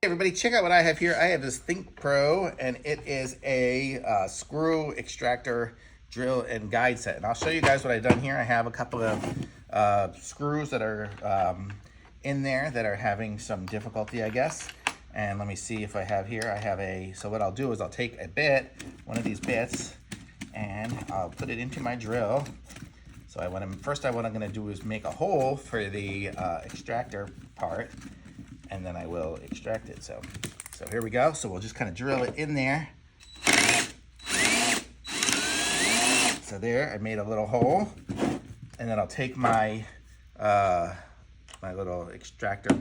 Everybody, check out what I have here. I have this Thinkpro, and it is a screw extractor drill and guide set. And I'll show you guys what I've done here. I have a couple of screws that are in there that are having some difficulty, I guess. And let me see if I have here. I have so what I'll do is I'll take one of these bits, and I'll put it into my drill. So first what I'm gonna do is make a hole for the extractor part, and then I will extract it. So here we go. So we'll just kind of drill it in there. So there, I made a little hole, and then I'll take my my little extractor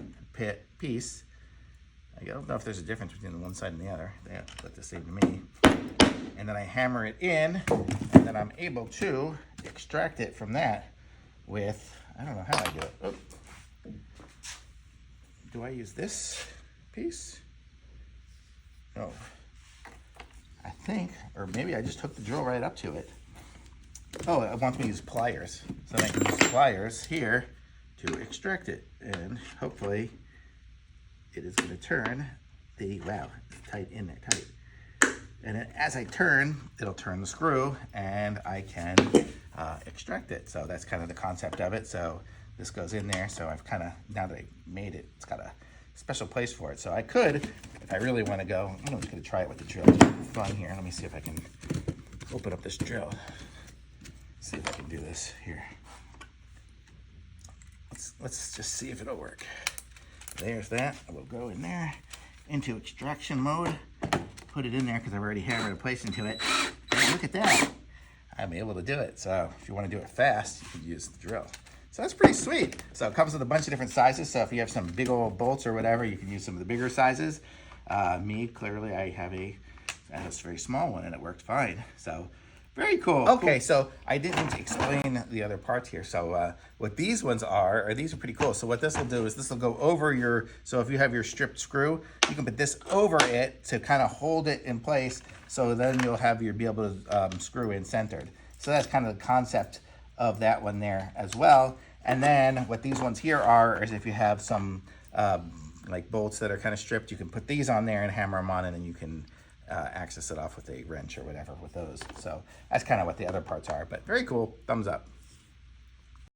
piece. I don't know if there's a difference between the one side and the other. They look the same to me. And then I hammer it in, and then I'm able to extract it from that with, I don't know how I do it. Oh. Do I use this piece? No. I think, or maybe I just hooked the drill right up to it. Oh, it wants me to use pliers. So I can use pliers here to extract it. And hopefully it is going to turn wow, it's tight in there, tight. And then as I turn, it'll turn the screw, and I can extract it. So that's kind of the concept of it. So this goes in there. So I've kind of, now that I made it, it's got a special place for it. So I could, if I really want to go, I'm just going to try it with the drill. It's fun here. Let me see if I can open up this drill. See if I can do this here. Let's just see if it'll work. There's that. I will go in there into extraction mode. Put it in there because I've already hammered a place into it. And look at that. I'm able to do it. So if you want to do it fast, you can use the drill. So that's pretty sweet. So it comes with a bunch of different sizes. So if you have some big old bolts or whatever, you can use some of the bigger sizes. Clearly I have a very small one, and it worked fine. So very cool. Okay, so I didn't explain the other parts here. So what these ones are these are pretty cool. So what this will do is this will go over so if you have your stripped screw, you can put this over it to kind of hold it in place. So then you'll be able to screw in centered. So that's kind of the concept of that one there as well. And then what these ones here is if you have some like bolts that are kind of stripped, you can put these on there and hammer them on, and then you can access it off with a wrench or whatever with those. So that's kind of what the other parts are, but very cool. Thumbs up.